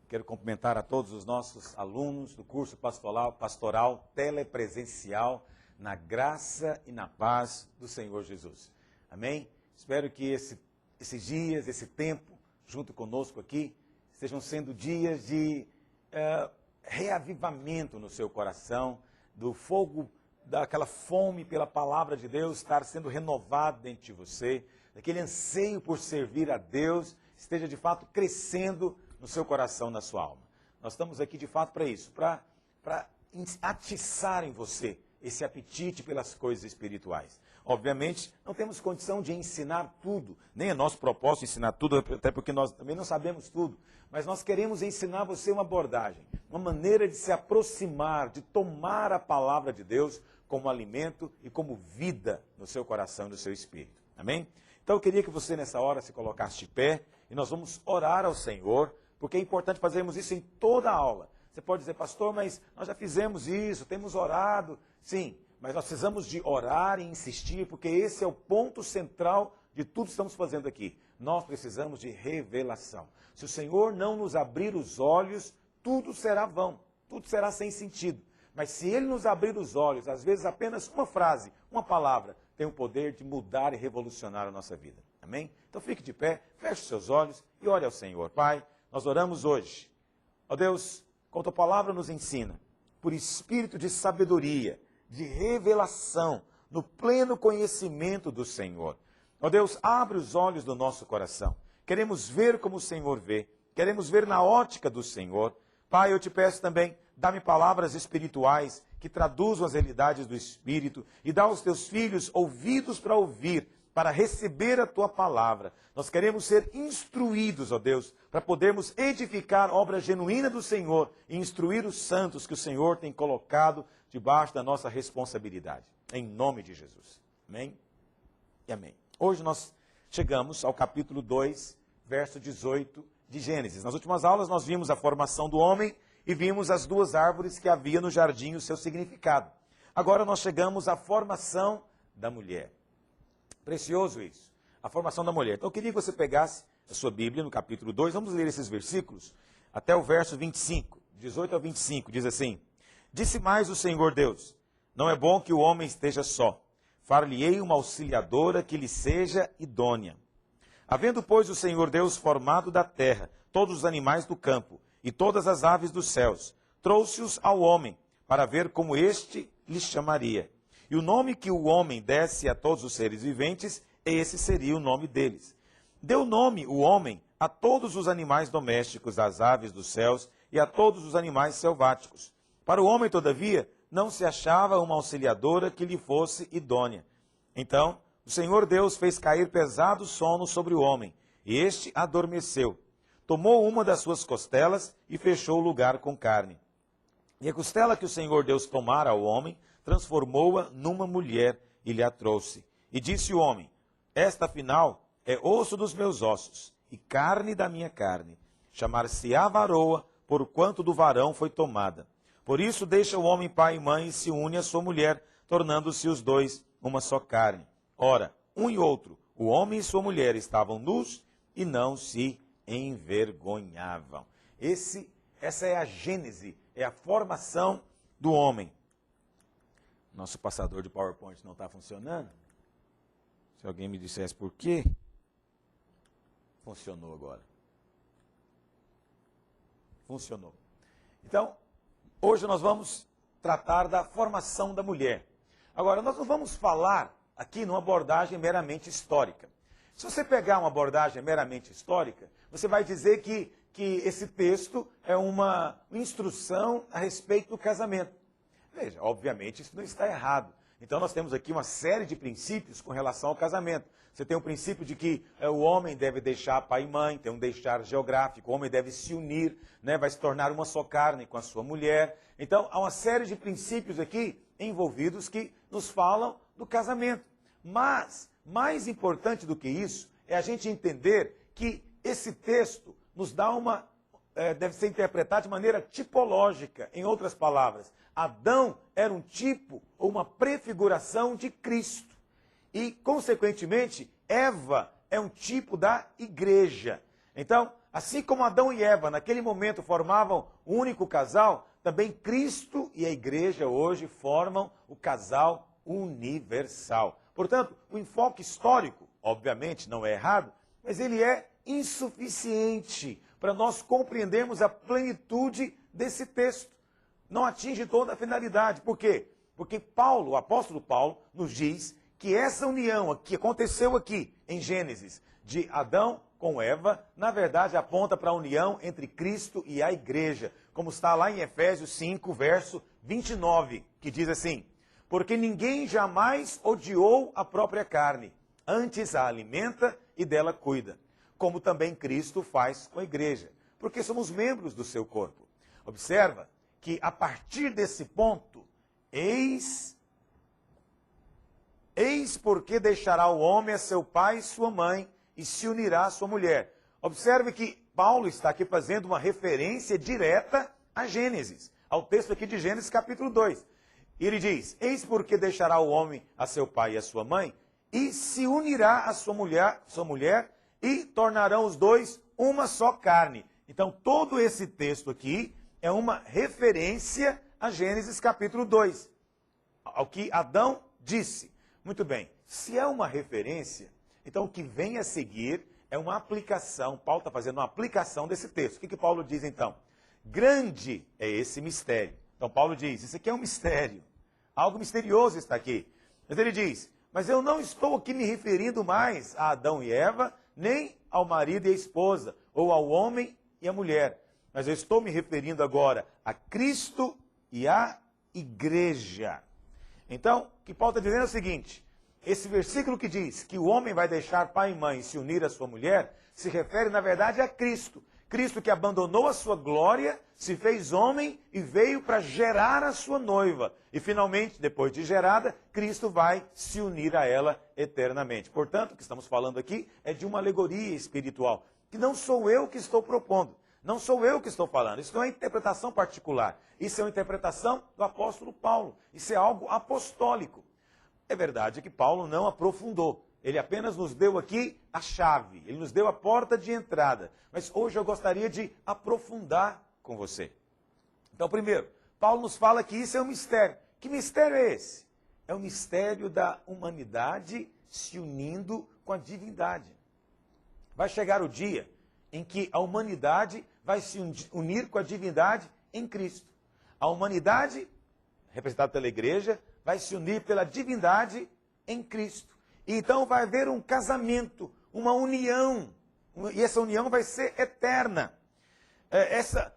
Quero cumprimentar a todos os nossos alunos do curso pastoral telepresencial na graça e na paz do Senhor Jesus. Amém? Espero que esses dias, esse tempo, junto conosco aqui, estejam sendo dias de reavivamento no seu coração, do fogo, daquela fome pela palavra de Deus estar sendo renovado dentro de você, daquele anseio por servir a Deus, esteja de fato crescendo no seu coração, na sua alma. Nós estamos aqui de fato para isso, para atiçar em você esse apetite pelas coisas espirituais. Obviamente, não temos condição de ensinar tudo, nem é nosso propósito ensinar tudo, até porque nós também não sabemos tudo, mas nós queremos ensinar você uma abordagem, uma maneira de se aproximar, de tomar a palavra de Deus como alimento e como vida no seu coração e no seu espírito. Amém? Então eu queria que você nessa hora se colocasse de pé e nós vamos orar ao Senhor, porque é importante fazermos isso em toda a aula. Você pode dizer, pastor, mas nós já fizemos isso, temos orado. Sim, mas nós precisamos de orar e insistir, porque esse é o ponto central de tudo que estamos fazendo aqui. Nós precisamos de revelação. Se o Senhor não nos abrir os olhos, tudo será vão, tudo será sem sentido. Mas se Ele nos abrir os olhos, às vezes apenas uma frase, uma palavra, tem o poder de mudar e revolucionar a nossa vida. Amém? Então fique de pé, feche os seus olhos e ore ao Senhor. Pai, nós oramos hoje. Ó Deus, como a tua palavra nos ensina, por espírito de sabedoria, de revelação, no pleno conhecimento do Senhor. Ó Deus, abre os olhos do nosso coração. Queremos ver como o Senhor vê. Queremos ver na ótica do Senhor. Pai, eu te peço também, dá-me palavras espirituais que traduzam as realidades do Espírito e dá aos teus filhos ouvidos para ouvir, para receber a tua palavra. Nós queremos ser instruídos, ó Deus, para podermos edificar a obra genuína do Senhor e instruir os santos que o Senhor tem colocado debaixo da nossa responsabilidade. Em nome de Jesus. Amém? E amém. Hoje nós chegamos ao capítulo 2, verso 18 de Gênesis. Nas últimas aulas nós vimos a formação do homem e vimos as duas árvores que havia no jardim, o seu significado. Agora nós chegamos à formação da mulher. Precioso isso, a formação da mulher. Então eu queria que você pegasse a sua Bíblia no capítulo 2, vamos ler esses versículos, até o verso 25, 18 ao 25, diz assim: Disse mais o Senhor Deus, não é bom que o homem esteja só, far-lhe-ei uma auxiliadora que lhe seja idônea. Havendo, pois, o Senhor Deus formado da terra todos os animais do campo e todas as aves dos céus, trouxe-os ao homem, para ver como este lhe chamaria. E o nome que o homem desse a todos os seres viventes, esse seria o nome deles. Deu nome o homem a todos os animais domésticos, às aves dos céus e a todos os animais selváticos. Para o homem, todavia, não se achava uma auxiliadora que lhe fosse idônea. Então, o Senhor Deus fez cair pesado sono sobre o homem, e este adormeceu. Tomou uma das suas costelas e fechou o lugar com carne. E a costela que o Senhor Deus tomara ao homem, transformou-a numa mulher e lhe a trouxe. E disse o homem, esta afinal é osso dos meus ossos e carne da minha carne. Chamar-se-á varoa, porquanto do varão foi tomada. Por isso deixa o homem pai e mãe e se une à sua mulher, tornando-se os dois uma só carne. Ora, um e outro, o homem e sua mulher estavam nus e não se envergonhavam. Essa é a gênese, é a formação do homem. Nosso passador de PowerPoint não está funcionando? Se alguém me dissesse por quê, funcionou agora. Funcionou. Então, hoje nós vamos tratar da formação da mulher. Agora, nós não vamos falar aqui numa abordagem meramente histórica. Se você pegar uma abordagem meramente histórica, você vai dizer que esse texto é uma instrução a respeito do casamento. Veja, obviamente isso não está errado. Então nós temos aqui uma série de princípios com relação ao casamento. Você tem o princípio de que o homem deve deixar pai e mãe, tem um deixar geográfico, o homem deve se unir, vai se tornar uma só carne com a sua mulher. Então há uma série de princípios aqui envolvidos que nos falam do casamento. Mas, mais importante do que isso, é a gente entender que esse texto nos dá deve ser interpretado de maneira tipológica. Em outras palavras, Adão era um tipo ou uma prefiguração de Cristo. E, consequentemente, Eva é um tipo da igreja. Então, assim como Adão e Eva naquele momento formavam um único casal, também Cristo e a igreja hoje formam o casal universal. Portanto, o enfoque histórico, obviamente, não é errado, mas ele é insuficiente para nós compreendermos a plenitude desse texto. Não atinge toda a finalidade. Por quê? Porque Paulo, o apóstolo Paulo, nos diz que essa união que aconteceu aqui em Gênesis, de Adão com Eva, na verdade aponta para a união entre Cristo e a igreja, como está lá em Efésios 5, verso 29, que diz assim: porque ninguém jamais odiou a própria carne, antes a alimenta e dela cuida, como também Cristo faz com a igreja, porque somos membros do seu corpo. Observa que a partir desse ponto, eis porque deixará o homem a seu pai e sua mãe, e se unirá à sua mulher. Observe que Paulo está aqui fazendo uma referência direta a Gênesis, ao texto aqui de Gênesis capítulo 2. E ele diz: eis porque deixará o homem a seu pai e a sua mãe, e se unirá à sua mulher, e tornarão os dois uma só carne. Então, todo esse texto aqui é uma referência a Gênesis capítulo 2, ao que Adão disse. Muito bem, se é uma referência, então o que vem a seguir é uma aplicação. Paulo está fazendo uma aplicação desse texto. O que Paulo diz então? Grande é esse mistério. Então Paulo diz, isso aqui é um mistério. Algo misterioso está aqui. Mas ele diz, mas eu não estou aqui me referindo mais a Adão e Eva, nem ao marido e a esposa, ou ao homem e a mulher. Mas eu estou me referindo agora a Cristo e à igreja. Então, o que Paulo está dizendo é o seguinte: esse versículo que diz que o homem vai deixar pai e mãe e se unir à sua mulher, se refere, na verdade, a Cristo. Cristo que abandonou a sua glória, se fez homem e veio para gerar a sua noiva. E, finalmente, depois de gerada, Cristo vai se unir a ela eternamente. Portanto, o que estamos falando aqui é de uma alegoria espiritual, que não sou eu que estou propondo. Não sou eu que estou falando, isso não é interpretação particular. Isso é uma interpretação do apóstolo Paulo. Isso é algo apostólico. É verdade que Paulo não aprofundou. Ele apenas nos deu aqui a chave, ele nos deu a porta de entrada. Mas hoje eu gostaria de aprofundar com você. Então, primeiro, Paulo nos fala que isso é um mistério. Que mistério é esse? É o mistério da humanidade se unindo com a divindade. Vai chegar o dia em que a humanidade vai se unir com a divindade em Cristo. A humanidade, representada pela igreja, vai se unir pela divindade em Cristo. E então vai haver um casamento, uma união, e essa união vai ser eterna.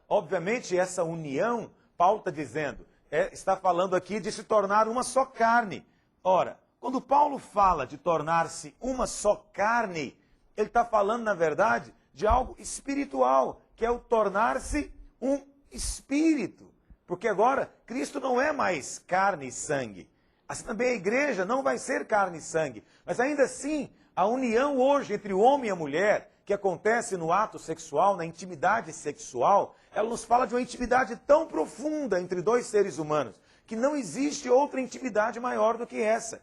Obviamente, essa união, Paulo está dizendo, está falando aqui de se tornar uma só carne. Ora, quando Paulo fala de tornar-se uma só carne, ele está falando, na verdade, de algo espiritual, que é o tornar-se um espírito. Porque agora, Cristo não é mais carne e sangue. Assim também a igreja não vai ser carne e sangue. Mas ainda assim, a união hoje entre o homem e a mulher, que acontece no ato sexual, na intimidade sexual, ela nos fala de uma intimidade tão profunda entre dois seres humanos, que não existe outra intimidade maior do que essa.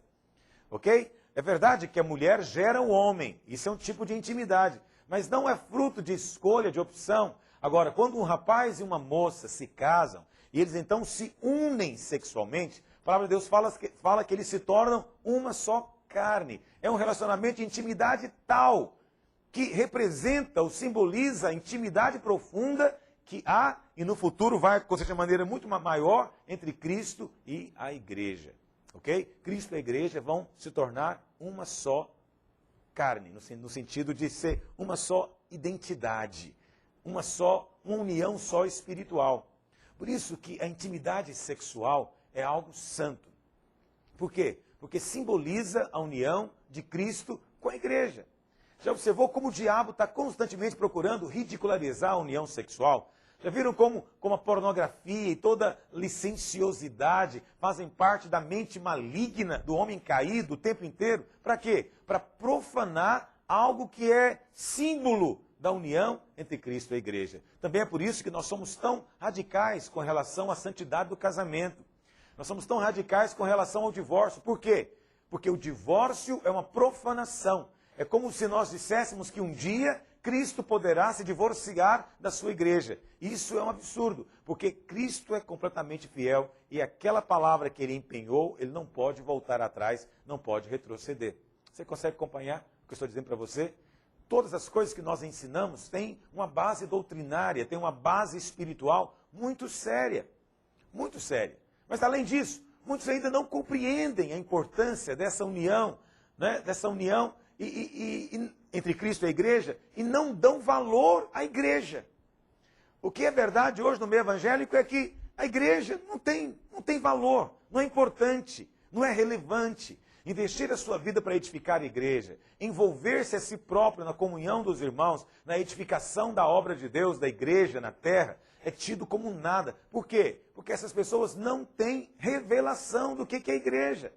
Ok? É verdade que a mulher gera o homem, isso é um tipo de intimidade, mas não é fruto de escolha, de opção. Agora, quando um rapaz e uma moça se casam, e eles então se unem sexualmente, a palavra de Deus fala que eles se tornam uma só carne. É um relacionamento de intimidade tal, que representa ou simboliza a intimidade profunda que há, e no futuro vai acontecer de maneira muito maior, entre Cristo e a igreja. Ok? Cristo e a igreja vão se tornar uma só carne, no sentido de ser uma só identidade, uma união só espiritual. Por isso que a intimidade sexual é algo santo. Por quê? Porque simboliza a união de Cristo com a igreja. Já observou como o diabo está constantemente procurando ridicularizar a união sexual? Já viram como a pornografia e toda licenciosidade fazem parte da mente maligna do homem caído o tempo inteiro? Para quê? Para profanar algo que é símbolo da união entre Cristo e a igreja. Também é por isso que nós somos tão radicais com relação à santidade do casamento. Nós somos tão radicais com relação ao divórcio. Por quê? Porque o divórcio é uma profanação. É como se nós disséssemos que um dia Cristo poderá se divorciar da sua igreja. Isso é um absurdo, porque Cristo é completamente fiel e aquela palavra que ele empenhou, ele não pode voltar atrás, não pode retroceder. Você consegue acompanhar o que eu estou dizendo para você? Todas as coisas que nós ensinamos têm uma base doutrinária, têm uma base espiritual muito séria. Muito séria. Mas além disso, muitos ainda não compreendem a importância dessa união, né? Dessa união entre Cristo e a igreja, e não dão valor à igreja. O que é verdade hoje no meio evangélico é que a igreja não tem valor, não é importante, não é relevante. Investir a sua vida para edificar a igreja, envolver-se a si próprio na comunhão dos irmãos, na edificação da obra de Deus, da igreja na terra, é tido como nada. Por quê? Porque essas pessoas não têm revelação do que é a igreja.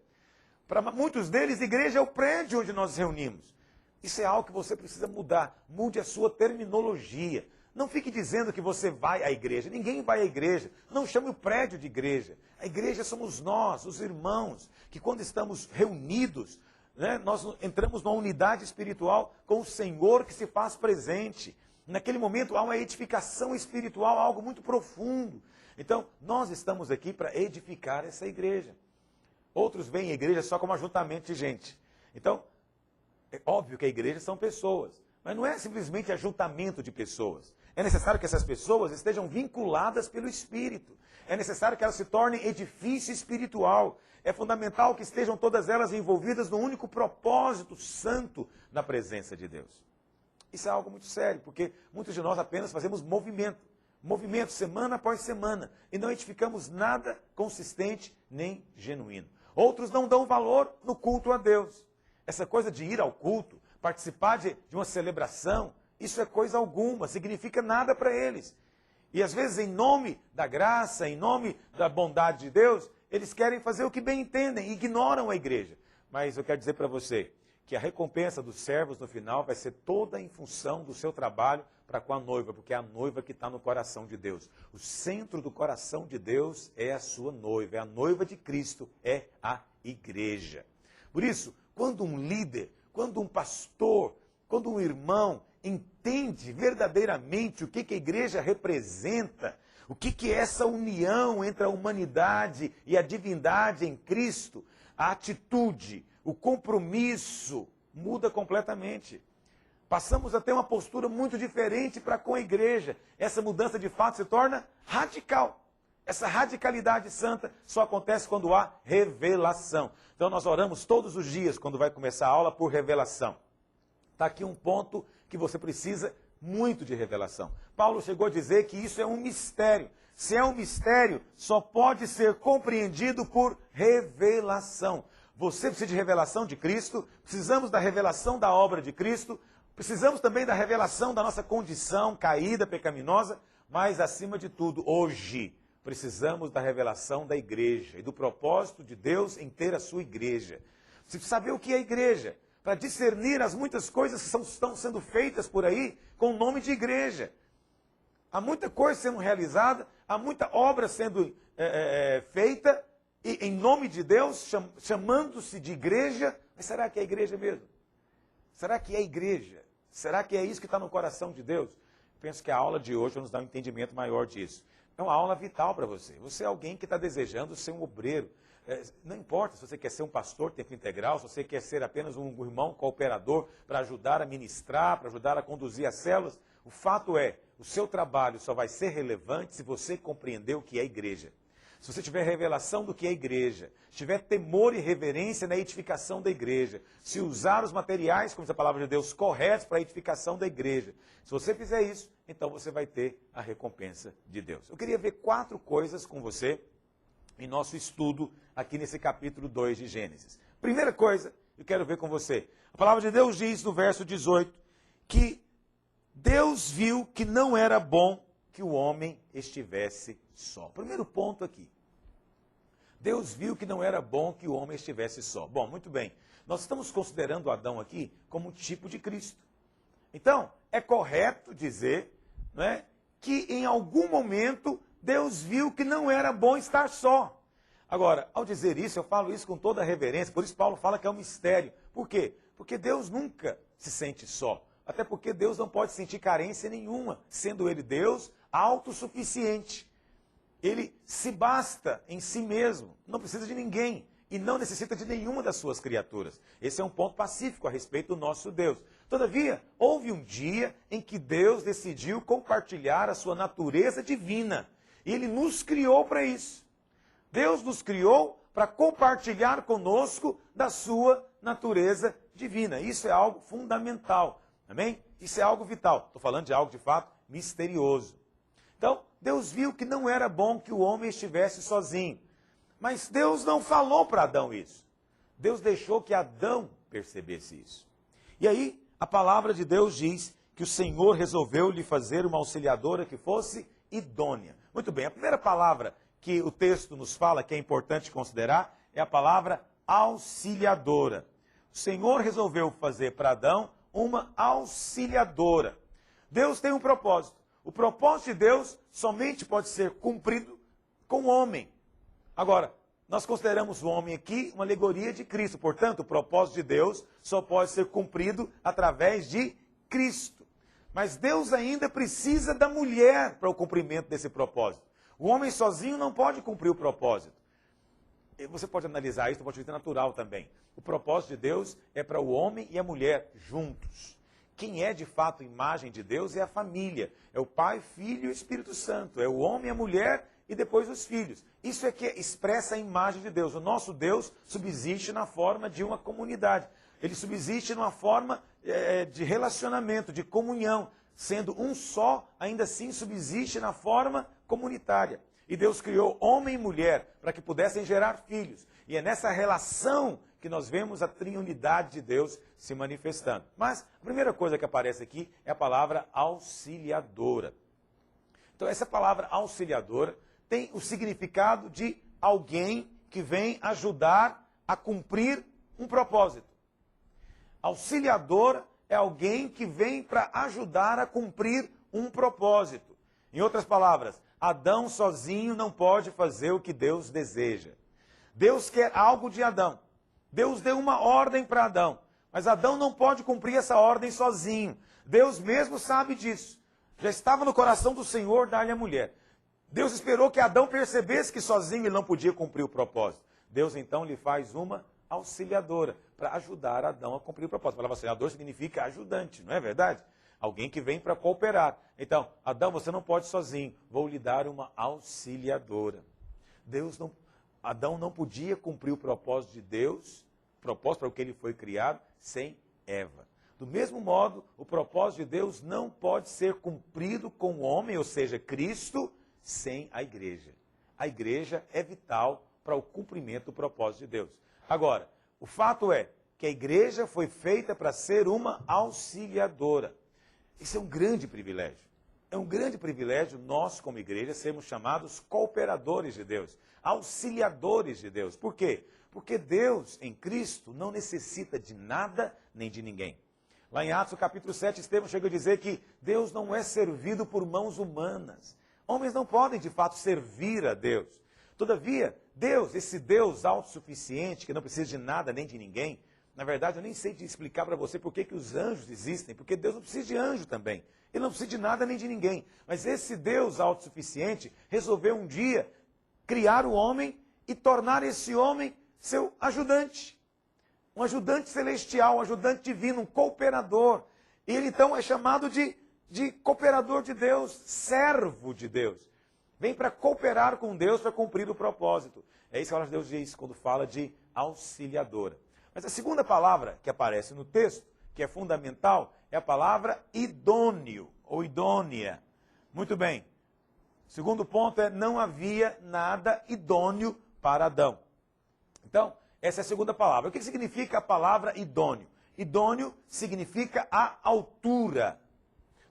Para muitos deles, a igreja é o prédio onde nós nos reunimos. Isso é algo que você precisa mudar. Mude a sua terminologia. Não fique dizendo que você vai à igreja. Ninguém vai à igreja. Não chame o prédio de igreja. A igreja somos nós, os irmãos, que quando estamos reunidos, né, nós entramos numa unidade espiritual com o Senhor que se faz presente. Naquele momento há uma edificação espiritual, algo muito profundo. Então, nós estamos aqui para edificar essa igreja. Outros veem a igreja só como ajuntamento de gente. Então, é óbvio que a igreja são pessoas, mas não é simplesmente ajuntamento de pessoas. É necessário que essas pessoas estejam vinculadas pelo Espírito. É necessário que elas se tornem edifício espiritual. É fundamental que estejam todas elas envolvidas no único propósito santo na presença de Deus. Isso é algo muito sério, porque muitos de nós apenas fazemos movimento semana após semana, e não edificamos nada consistente nem genuíno. Outros não dão valor no culto a Deus. Essa coisa de ir ao culto, participar de uma celebração, isso é coisa alguma, significa nada para eles. E às vezes, em nome da graça, em nome da bondade de Deus, eles querem fazer o que bem entendem, ignoram a igreja. Mas eu quero dizer para você que a recompensa dos servos no final vai ser toda em função do seu trabalho para com a noiva, porque é a noiva que está no coração de Deus. O centro do coração de Deus é a sua noiva, é a noiva de Cristo, é a igreja. Por isso, quando um líder, quando um pastor, quando um irmão entende verdadeiramente o que a igreja representa, o que é essa união entre a humanidade e a divindade em Cristo, a atitude, o compromisso muda completamente. Passamos a ter uma postura muito diferente para com a igreja. Essa mudança de fato se torna radical. Essa radicalidade santa só acontece quando há revelação. Então nós oramos todos os dias, quando vai começar a aula, por revelação. Está aqui um ponto que você precisa muito de revelação. Paulo chegou a dizer que isso é um mistério. Se é um mistério, só pode ser compreendido por revelação. Você precisa de revelação de Cristo, precisamos da revelação da obra de Cristo, precisamos também da revelação da nossa condição caída, pecaminosa, mas acima de tudo, hoje, precisamos da revelação da igreja e do propósito de Deus em ter a sua igreja. Você precisa saber o que é a igreja, para discernir as muitas coisas que estão sendo feitas por aí com o nome de igreja. Há muita coisa sendo realizada, há muita obra sendo feita, e, em nome de Deus, chamando-se de igreja, mas será que é a igreja mesmo? Será que é a igreja? Será que é isso que está no coração de Deus? Penso que a aula de hoje vai nos dar um entendimento maior disso. É uma aula vital para você. Você é alguém que está desejando ser um obreiro. Não importa se você quer ser um pastor tempo integral, se você quer ser apenas um irmão cooperador para ajudar a ministrar, para ajudar a conduzir as células. O fato é, o seu trabalho só vai ser relevante se você compreender o que é a igreja. Se você tiver revelação do que é a igreja, se tiver temor e reverência na edificação da igreja, se usar os materiais, como diz a palavra de Deus, corretos para a edificação da igreja, se você fizer isso, então você vai ter a recompensa de Deus. Eu queria ver 4 coisas com você em nosso estudo aqui nesse capítulo 2 de Gênesis. Primeira coisa, eu quero ver com você. A palavra de Deus diz no verso 18 que Deus viu que não era bom que o homem estivesse só. Primeiro ponto aqui. Deus viu que não era bom que o homem estivesse só. Bom, muito bem. Nós estamos considerando Adão aqui como um tipo de Cristo. Então, é correto dizer, não é, que em algum momento Deus viu que não era bom estar só. Agora, ao dizer isso, eu falo isso com toda a reverência, por isso Paulo fala que é um mistério. Por quê? Porque Deus nunca se sente só. Até porque Deus não pode sentir carência nenhuma, sendo Ele Deus autossuficiente. Ele se basta em si mesmo, não precisa de ninguém e não necessita de nenhuma das suas criaturas. Esse é um ponto pacífico a respeito do nosso Deus. Todavia, houve um dia em que Deus decidiu compartilhar a sua natureza divina. E Ele nos criou para isso. Deus nos criou para compartilhar conosco da sua natureza divina. Isso é algo fundamental. Amém? Isso é algo vital. Estou falando de algo de fato misterioso. Então, Deus viu que não era bom que o homem estivesse sozinho. Mas Deus não falou para Adão isso. Deus deixou que Adão percebesse isso. E aí, a palavra de Deus diz que o Senhor resolveu lhe fazer uma auxiliadora que fosse idônea. Muito bem, a primeira palavra que o texto nos fala, que é importante considerar, é a palavra auxiliadora. O Senhor resolveu fazer para Adão uma auxiliadora. Deus tem um propósito. O propósito de Deus somente pode ser cumprido com o homem. Agora, nós consideramos o homem aqui uma alegoria de Cristo. Portanto, o propósito de Deus só pode ser cumprido através de Cristo. Mas Deus ainda precisa da mulher para o cumprimento desse propósito. O homem sozinho não pode cumprir o propósito. Você pode analisar isso do ponto de vista natural também. O propósito de Deus é para o homem e a mulher juntos. Quem é de fato imagem de Deus é a família. É o Pai, Filho e o Espírito Santo. É o homem, a mulher e depois os filhos. Isso é que expressa a imagem de Deus. O nosso Deus subsiste na forma de uma comunidade. Ele subsiste numa forma de relacionamento, de comunhão. Sendo um só, ainda assim subsiste na forma comunitária. E Deus criou homem e mulher para que pudessem gerar filhos. E é nessa relação que nós vemos a triunidade de Deus se manifestando. Mas a primeira coisa que aparece aqui é a palavra auxiliadora. Então essa palavra auxiliadora tem o significado de alguém que vem ajudar a cumprir um propósito. Auxiliadora é alguém que vem para ajudar a cumprir um propósito. Em outras palavras, Adão sozinho não pode fazer o que Deus deseja. Deus quer algo de Adão. Deus deu uma ordem para Adão, mas Adão não pode cumprir essa ordem sozinho. Deus mesmo sabe disso. Já estava no coração do Senhor dar-lhe a mulher. Deus esperou que Adão percebesse que sozinho ele não podia cumprir o propósito. Deus então lhe faz uma auxiliadora para ajudar Adão a cumprir o propósito. A palavra auxiliador significa ajudante, não é verdade? Alguém que vem para cooperar. Então, Adão, você não pode sozinho, vou lhe dar uma auxiliadora. Adão não podia cumprir o propósito de Deus, o propósito para o que ele foi criado, sem Eva. Do mesmo modo, o propósito de Deus não pode ser cumprido com o homem, ou seja, Cristo, sem a igreja. A igreja é vital para o cumprimento do propósito de Deus. Agora, o fato é que a igreja foi feita para ser uma auxiliadora. Isso é um grande privilégio. É um grande privilégio nós, como igreja, sermos chamados cooperadores de Deus, auxiliadores de Deus. Por quê? Porque Deus, em Cristo, não necessita de nada nem de ninguém. Lá em Atos, capítulo 7, Estevão chega a dizer que Deus não é servido por mãos humanas. Homens não podem, de fato, servir a Deus. Todavia, Deus, esse Deus autossuficiente, que não precisa de nada nem de ninguém, na verdade, eu nem sei te explicar para você por que os anjos existem, porque Deus não precisa de anjo também. Ele não precisa de nada nem de ninguém. Mas esse Deus autossuficiente resolveu um dia criar o homem e tornar esse homem seu ajudante. Um ajudante celestial, um ajudante divino, um cooperador. E ele então é chamado de cooperador de Deus, servo de Deus. Vem para cooperar com Deus para cumprir o propósito. É isso que a palavra de Deus diz quando fala de auxiliadora. Mas a segunda palavra que aparece no texto, que é fundamental, é a palavra idôneo, ou idônea. Muito bem. O segundo ponto é, não havia nada idôneo para Adão. Então, essa é a segunda palavra. O que significa a palavra idôneo? Idôneo significa a altura,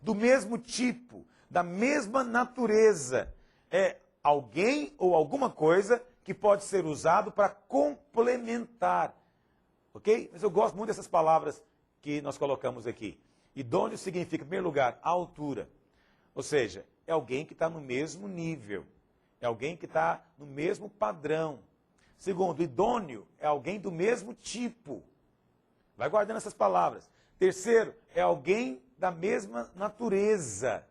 do mesmo tipo, da mesma natureza. É alguém ou alguma coisa que pode ser usado para complementar. Ok? Mas eu gosto muito dessas palavras que nós colocamos aqui. Idôneo significa, em primeiro lugar, a altura. Ou seja, é alguém que está no mesmo nível. É alguém que está no mesmo padrão. Segundo, idôneo é alguém do mesmo tipo. Vai guardando essas palavras. Terceiro, é alguém da mesma natureza.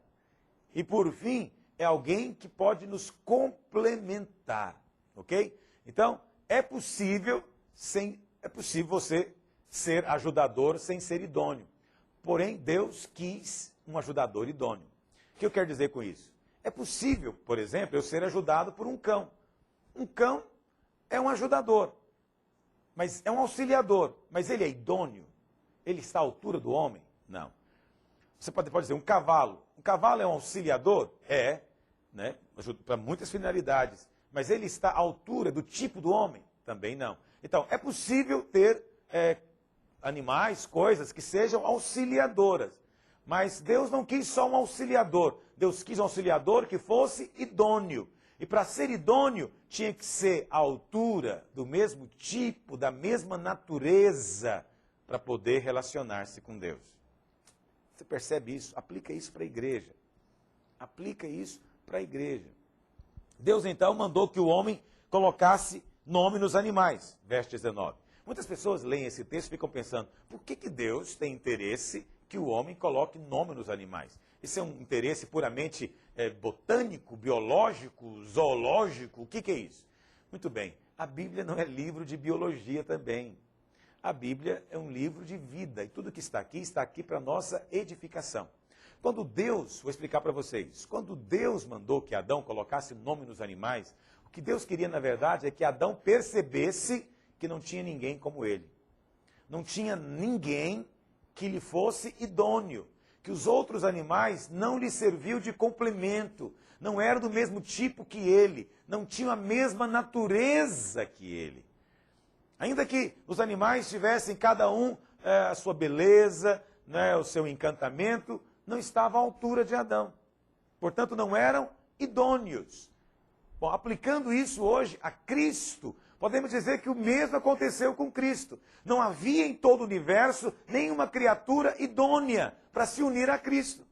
E por fim, é alguém que pode nos complementar, ok? Então, é possível você ser ajudador sem ser idôneo. Porém, Deus quis um ajudador idôneo. O que eu quero dizer com isso? É possível, por exemplo, eu ser ajudado por um cão. Um cão é um ajudador, mas é um auxiliador. Mas ele é idôneo? Ele está à altura do homem? Não. Você pode dizer, um cavalo. Um cavalo é um auxiliador? É, né? Para muitas finalidades. Mas ele está à altura do tipo do homem? Também não. Então, é possível ter animais, coisas que sejam auxiliadoras. Mas Deus não quis só um auxiliador. Deus quis um auxiliador que fosse idôneo. E para ser idôneo, tinha que ser à altura, do mesmo tipo, da mesma natureza, para poder relacionar-se com Deus. Você percebe isso? Aplica isso para a igreja. Aplica isso para a igreja. Deus então mandou que o homem colocasse nome nos animais. Verso 19. Muitas pessoas leem esse texto e ficam pensando, por que Deus tem interesse que o homem coloque nome nos animais? Isso é um interesse puramente botânico, biológico, zoológico? O que é isso? Muito bem, a Bíblia não é livro de biologia também. A Bíblia é um livro de vida e tudo que está aqui para nossa edificação. Quando Deus, vou explicar para vocês, quando Deus mandou que Adão colocasse nome nos animais, o que Deus queria na verdade é que Adão percebesse que não tinha ninguém como ele. Não tinha ninguém que lhe fosse idôneo, que os outros animais não lhe serviam de complemento, não eram do mesmo tipo que ele, não tinham a mesma natureza que ele. Ainda que os animais tivessem cada um a sua beleza, né, o seu encantamento, não estavam à altura de Adão. Portanto, não eram idôneos. Bom, aplicando isso hoje a Cristo, podemos dizer que o mesmo aconteceu com Cristo. Não havia em todo o universo nenhuma criatura idônea para se unir a Cristo.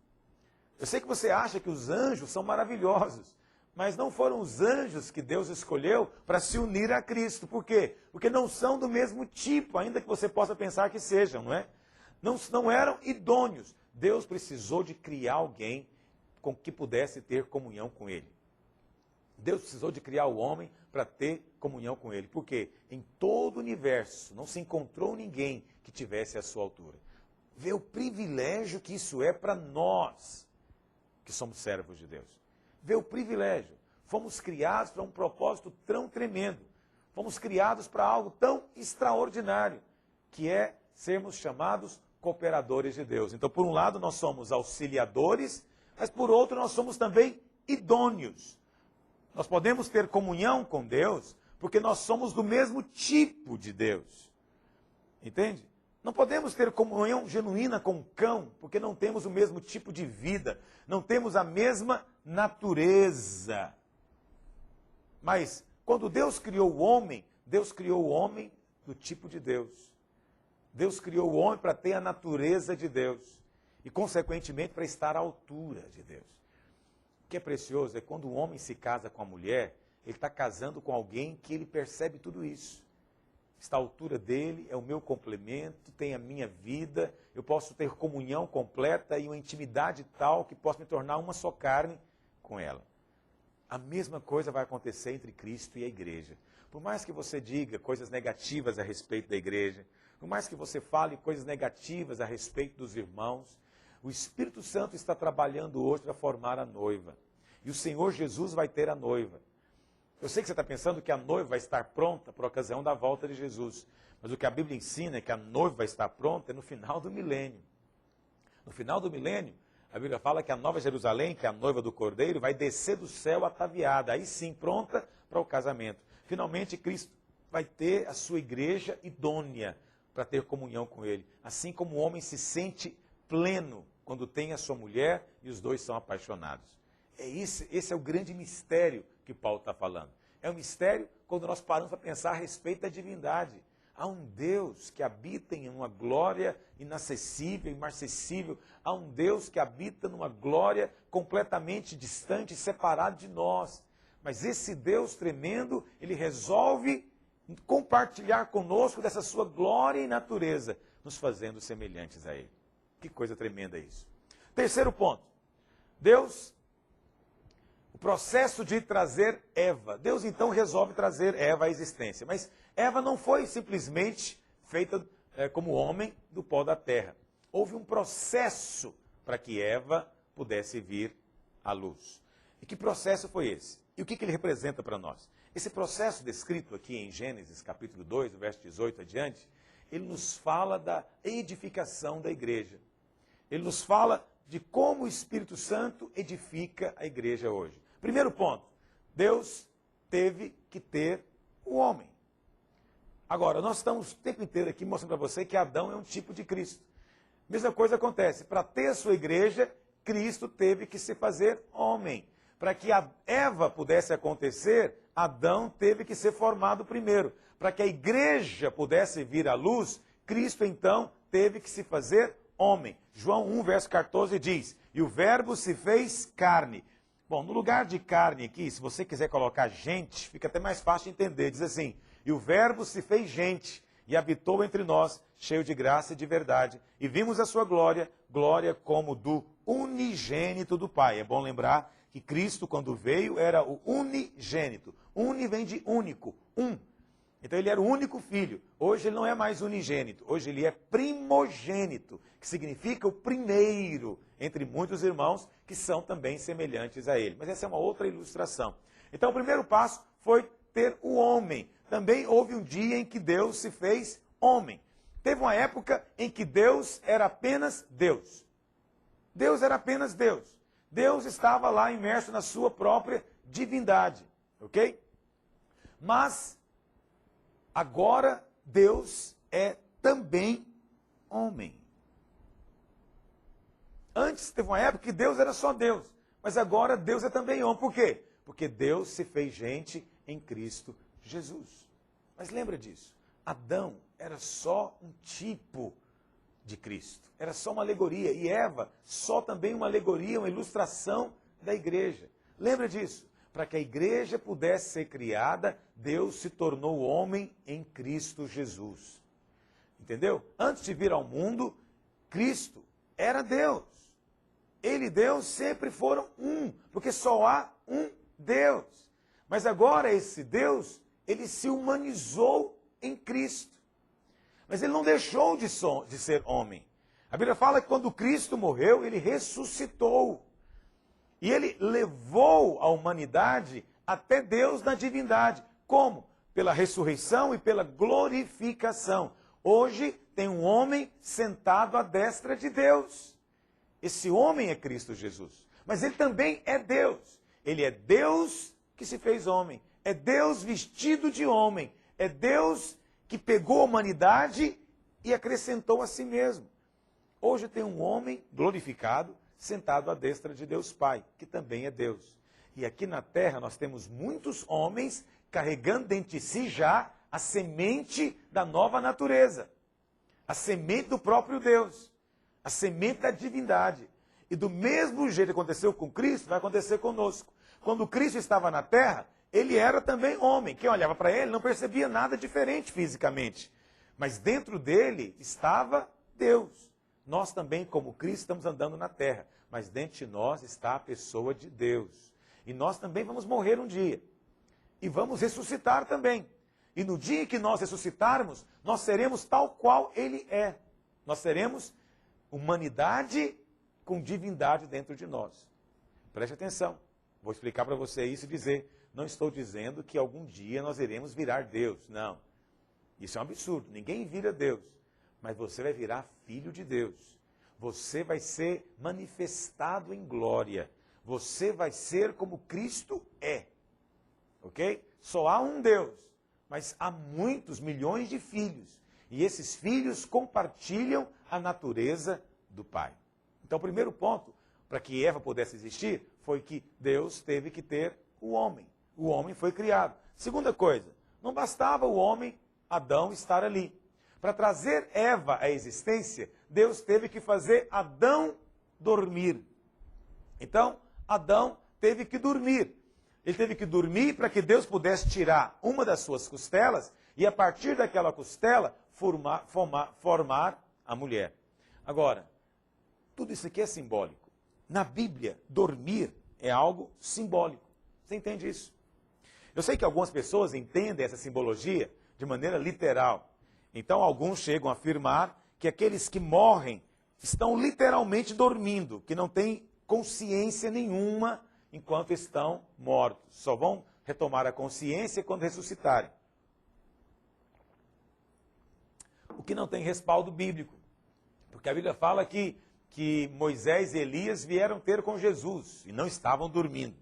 Eu sei que você acha que os anjos são maravilhosos, mas não foram os anjos que Deus escolheu para se unir a Cristo. Por quê? Porque não são do mesmo tipo, ainda que você possa pensar que sejam, não é? Não eram idôneos. Deus precisou de criar alguém com que pudesse ter comunhão com Ele. Deus precisou de criar o homem para ter comunhão com Ele. Porque em todo o universo não se encontrou ninguém que tivesse a sua altura. Vê o privilégio que isso é para nós, que somos servos de Deus. Vê o privilégio. Fomos criados para um propósito tão tremendo. Fomos criados para algo tão extraordinário, que é sermos chamados cooperadores de Deus. Então, por um lado, nós somos auxiliadores, mas por outro, nós somos também idôneos. Nós podemos ter comunhão com Deus, porque nós somos do mesmo tipo de Deus. Entende? Não podemos ter comunhão genuína com o cão, porque não temos o mesmo tipo de vida, não temos a mesma natureza. Mas, quando Deus criou o homem do tipo de Deus. Deus criou o homem para ter a natureza de Deus e, consequentemente, para estar à altura de Deus. O que é precioso é quando o homem se casa com a mulher, ele está casando com alguém que ele percebe tudo isso. Está à altura dele, é o meu complemento, tem a minha vida, eu posso ter comunhão completa e uma intimidade tal que posso me tornar uma só carne com ela. A mesma coisa vai acontecer entre Cristo e a igreja. Por mais que você diga coisas negativas a respeito da igreja, por mais que você fale coisas negativas a respeito dos irmãos, o Espírito Santo está trabalhando hoje para formar a noiva. E o Senhor Jesus vai ter a noiva. Eu sei que você está pensando que a noiva vai estar pronta por ocasião da volta de Jesus. Mas o que a Bíblia ensina é que a noiva vai estar pronta no final do milênio. No final do milênio, a Bíblia fala que a Nova Jerusalém, que é a noiva do Cordeiro, vai descer do céu ataviada, aí sim pronta para o casamento. Finalmente, Cristo vai ter a sua igreja idônea para ter comunhão com Ele. Assim como o homem se sente pleno quando tem a sua mulher e os dois são apaixonados. Esse é o grande mistério que Paulo está falando. É um mistério quando nós paramos para pensar a respeito da divindade. Há um Deus que habita em uma glória inacessível, imarcessível. Há um Deus que habita numa glória completamente distante, separado de nós. Mas esse Deus tremendo, ele resolve compartilhar conosco dessa sua glória e natureza, nos fazendo semelhantes a Ele. Que coisa tremenda isso. Terceiro ponto. Deus, o processo de trazer Eva. Deus então resolve trazer Eva à existência. Mas Eva não foi simplesmente feita como homem do pó da terra. Houve um processo para que Eva pudesse vir à luz. E que processo foi esse? E o que ele representa para nós? Esse processo descrito aqui em Gênesis capítulo 2, do verso 18 adiante, ele nos fala da edificação da igreja. Ele nos fala de como o Espírito Santo edifica a igreja hoje. Primeiro ponto, Deus teve que ter o homem. Agora, nós estamos o tempo inteiro aqui mostrando para você que Adão é um tipo de Cristo. Mesma coisa acontece, para ter a sua igreja, Cristo teve que se fazer homem. Para que a Eva pudesse acontecer, Adão teve que ser formado primeiro. Para que a igreja pudesse vir à luz, Cristo então teve que se fazer homem. João 1, verso 14 diz, e o verbo se fez carne. Bom, no lugar de carne aqui, se você quiser colocar gente, fica até mais fácil de entender. Diz assim, e o verbo se fez gente e habitou entre nós, cheio de graça e de verdade. E vimos a sua glória, glória como do unigênito do Pai. É bom lembrar que Cristo, quando veio, era o unigênito. Uni vem de único, um. Então ele era o único filho. Hoje ele não é mais unigênito, hoje ele é primogênito, que significa o primeiro entre muitos irmãos que são também semelhantes a ele. Mas essa é uma outra ilustração. Então o primeiro passo foi ter o homem. Também houve um dia em que Deus se fez homem. Teve uma época em que Deus era apenas Deus. Deus era apenas Deus. Deus estava lá imerso na sua própria divindade, ok? Mas agora Deus é também homem. Antes teve uma época que Deus era só Deus, mas agora Deus é também homem. Por quê? Porque Deus se fez gente em Cristo Jesus. Mas lembra disso, Adão era só um tipo de Cristo, era só uma alegoria, e Eva só também uma alegoria, uma ilustração da igreja. Lembra disso? Para que a igreja pudesse ser criada, Deus se tornou homem em Cristo Jesus. Entendeu? Antes de vir ao mundo, Cristo era Deus. Ele e Deus sempre foram um, porque só há um Deus. Mas agora esse Deus, ele se humanizou em Cristo. Mas ele não deixou de ser homem. A Bíblia fala que quando Cristo morreu, ele ressuscitou. E ele levou a humanidade até Deus na divindade. Como? Pela ressurreição e pela glorificação. Hoje tem um homem sentado à destra de Deus. Esse homem é Cristo Jesus. Mas ele também é Deus. Ele é Deus que se fez homem. É Deus vestido de homem. É Deus que pegou a humanidade e acrescentou a si mesmo. Hoje tem um homem glorificado, sentado à destra de Deus Pai, que também é Deus. E aqui na terra nós temos muitos homens carregando dentro de si já a semente da nova natureza, a semente do próprio Deus, a semente da divindade. E do mesmo jeito que aconteceu com Cristo, vai acontecer conosco. Quando Cristo estava na terra, ele era também homem. Quem olhava para ele não percebia nada diferente fisicamente. Mas dentro dele estava Deus. Nós também, como Cristo, estamos andando na terra. Mas dentro de nós está a pessoa de Deus. E nós também vamos morrer um dia. E vamos ressuscitar também. E no dia que nós ressuscitarmos, nós seremos tal qual ele é. Nós seremos humanidade com divindade dentro de nós. Preste atenção. Vou explicar para você isso e dizer... Não estou dizendo que algum dia nós iremos virar Deus, não. Isso é um absurdo, ninguém vira Deus. Mas você vai virar filho de Deus. Você vai ser manifestado em glória. Você vai ser como Cristo é. Ok? Só há um Deus, mas há muitos milhões de filhos. E esses filhos compartilham a natureza do Pai. Então o primeiro ponto, para que Eva pudesse existir, foi que Deus teve que ter o homem. O homem foi criado. Segunda coisa, não bastava o homem, Adão, estar ali. Para trazer Eva à existência, Deus teve que fazer Adão dormir. Então, Adão teve que dormir. Ele teve que dormir para que Deus pudesse tirar uma das suas costelas e, a partir daquela costela, formar a mulher. Agora, Tudo isso aqui é simbólico. Na Bíblia, dormir é algo simbólico. Você entende isso? Eu sei que algumas pessoas entendem essa simbologia de maneira literal. Então, alguns chegam a afirmar que aqueles que morrem estão literalmente dormindo, que não têm consciência nenhuma enquanto estão mortos. Só vão retomar a consciência quando ressuscitarem. O que não tem respaldo bíblico. Porque a Bíblia fala que Moisés e Elias vieram ter com Jesus e não estavam dormindo.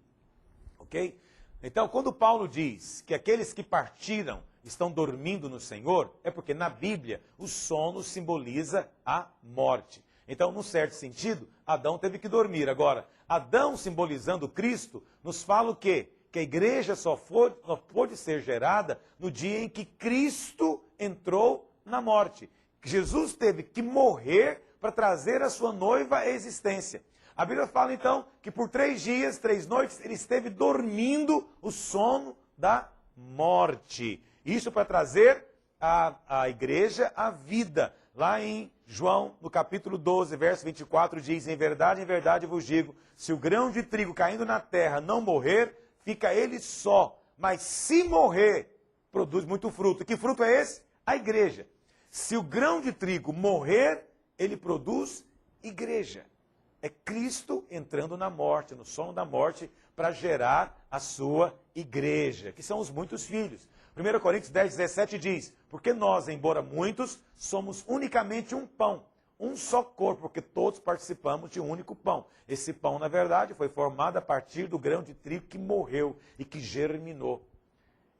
Ok? Então, quando Paulo diz que aqueles que partiram estão dormindo no Senhor, é porque na Bíblia o sono simboliza a morte. Então, num certo sentido, Adão teve que dormir. Agora, Adão simbolizando Cristo, nos fala o quê? Que a igreja só pôde ser gerada no dia em que Cristo entrou na morte. Jesus teve que morrer para trazer a sua noiva à existência. A Bíblia fala então que por 3 dias, 3 noites, ele esteve dormindo o sono da morte. Isso para trazer a igreja à vida. Lá em João, no capítulo 12, verso 24, diz: em verdade vos digo, se o grão de trigo caindo na terra não morrer, fica ele só. Mas se morrer, produz muito fruto. Que fruto é esse? A igreja. Se o grão de trigo morrer, ele produz igreja. É Cristo entrando na morte, no sono da morte, para gerar a sua igreja, que são os muitos filhos. 1 Coríntios 10, 17 diz: porque nós, embora muitos, somos unicamente um pão, um só corpo, porque todos participamos de um único pão. Esse pão, na verdade, foi formado a partir do grão de trigo que morreu e que germinou.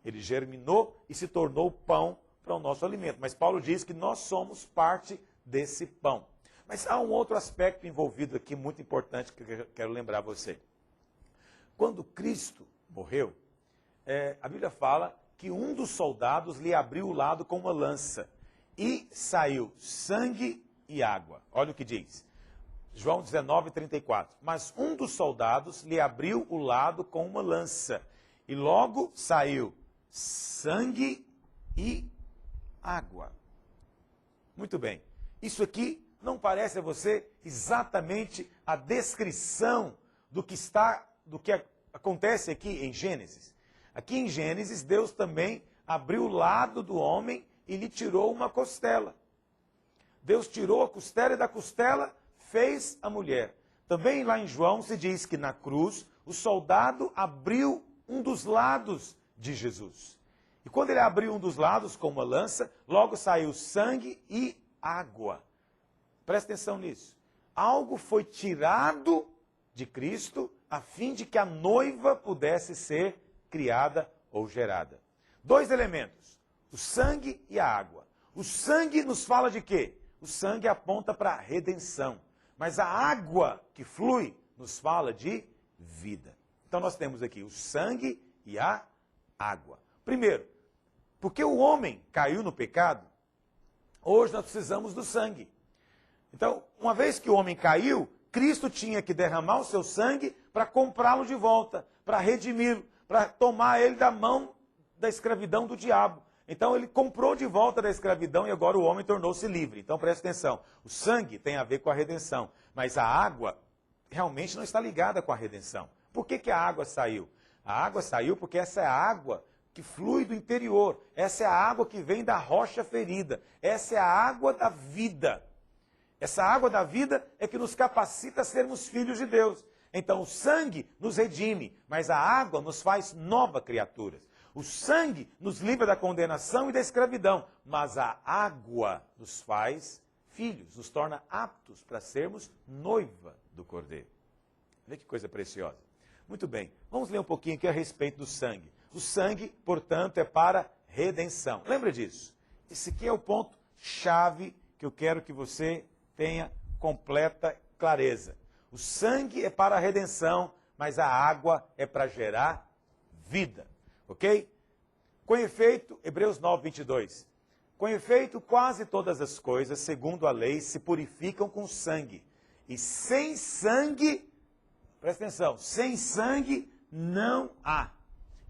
Ele germinou e se tornou pão para o nosso alimento. Mas Paulo diz que nós somos parte desse pão. Mas há um outro aspecto envolvido aqui muito importante que eu quero lembrar você. Quando Cristo morreu, a Bíblia fala que um dos soldados lhe abriu o lado com uma lança e saiu sangue e água. Olha o que diz. João 19, 34. Mas um dos soldados lhe abriu o lado com uma lança e logo saiu sangue e água. Muito bem. Isso aqui não parece a você exatamente a descrição do que acontece aqui em Gênesis? Aqui em Gênesis, Deus também abriu o lado do homem e lhe tirou uma costela. Deus tirou a costela e da costela fez a mulher. Também lá em João se diz que na cruz o soldado abriu um dos lados de Jesus. E quando ele abriu um dos lados com uma lança, logo saiu sangue e água. Presta atenção nisso. Algo foi tirado de Cristo a fim de que a noiva pudesse ser criada ou gerada. 2 elementos, o sangue e a água. O sangue nos fala de quê? O sangue aponta para a redenção. Mas a água que flui nos fala de vida. Então nós temos aqui o sangue e a água. Primeiro, porque o homem caiu no pecado, hoje nós precisamos do sangue. Então, uma vez que o homem caiu, Cristo tinha que derramar o seu sangue para comprá-lo de volta, para redimi-lo, para tomar ele da mão da escravidão do diabo. Então, ele comprou de volta da escravidão e agora o homem tornou-se livre. Então, preste atenção, o sangue tem a ver com a redenção, mas a água realmente não está ligada com a redenção. Por que a água saiu? A água saiu porque essa é a água que flui do interior, essa é a água que vem da rocha ferida, essa é a água da vida. Essa água da vida é que nos capacita a sermos filhos de Deus. Então o sangue nos redime, mas a água nos faz nova criaturas. O sangue nos livra da condenação e da escravidão, mas a água nos faz filhos, nos torna aptos para sermos noiva do Cordeiro. Vê que coisa preciosa. Muito bem, vamos ler um pouquinho aqui a respeito do sangue. O sangue, portanto, é para redenção. Lembra disso? Esse aqui é o ponto-chave que eu quero que você tenha completa clareza. O sangue é para a redenção, mas a água é para gerar vida. Ok? Com efeito, Hebreus 9, 22. Com efeito, quase todas as coisas, segundo a lei, se purificam com sangue. E sem sangue, presta atenção, sem sangue não há.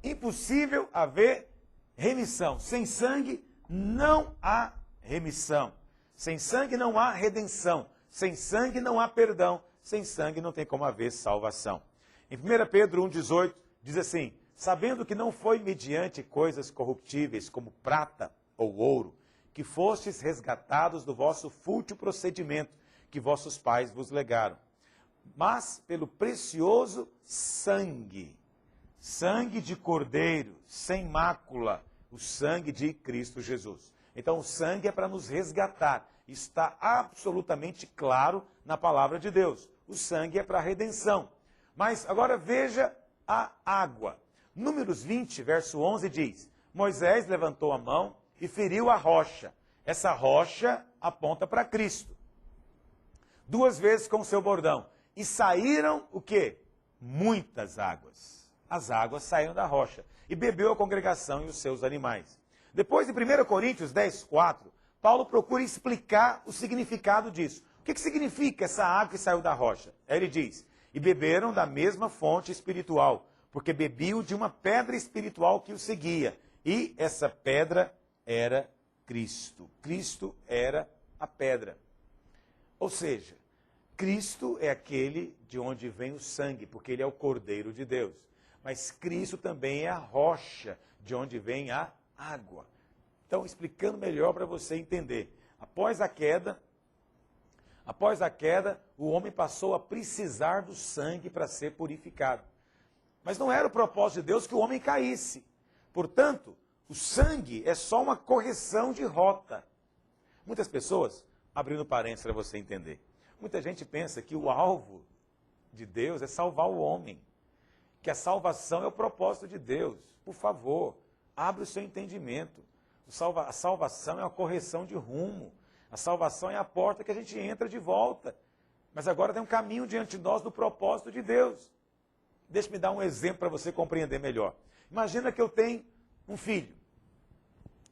Impossível haver remissão. Sem sangue não há remissão. Sem sangue não há redenção. Sem sangue não há perdão. Sem sangue não tem como haver salvação. Em 1 Pedro 1,18 diz assim: sabendo que não foi mediante coisas corruptíveis como prata ou ouro, que fostes resgatados do vosso fútil procedimento que vossos pais vos legaram, mas pelo precioso sangue, sangue de cordeiro, sem mácula, o sangue de Cristo Jesus. Então o sangue é para nos resgatar. Está absolutamente claro na palavra de Deus. O sangue é para a redenção. Mas agora veja a água. Números 20, verso 11 diz: Moisés levantou a mão e feriu a rocha. Essa rocha aponta para Cristo. 2 vezes com o seu bordão. E saíram o quê? Muitas águas. As águas saíram da rocha. E bebeu a congregação e os seus animais. Depois, em 1 Coríntios 10, 4, Paulo procura explicar o significado disso. O que significa essa água que saiu da rocha? Ele diz: e beberam da mesma fonte espiritual, porque bebiam de uma pedra espiritual que o seguia. E essa pedra era Cristo. Cristo era a pedra. Ou seja, Cristo é aquele de onde vem o sangue, porque ele é o Cordeiro de Deus. Mas Cristo também é a rocha de onde vem a água. Então, explicando melhor para você entender. Após a queda, o homem passou a precisar do sangue para ser purificado. Mas não era o propósito de Deus que o homem caísse. Portanto, o sangue é só uma correção de rota. Muitas pessoas, abrindo parênteses para você entender, muita gente pensa que o alvo de Deus é salvar o homem, que a salvação é o propósito de Deus. Por favor, abre o seu entendimento. A salvação é uma correção de rumo. A salvação é a porta que a gente entra de volta. Mas agora tem um caminho diante de nós do propósito de Deus. Deixa-me dar um exemplo para você compreender melhor. Imagina que eu tenho um filho.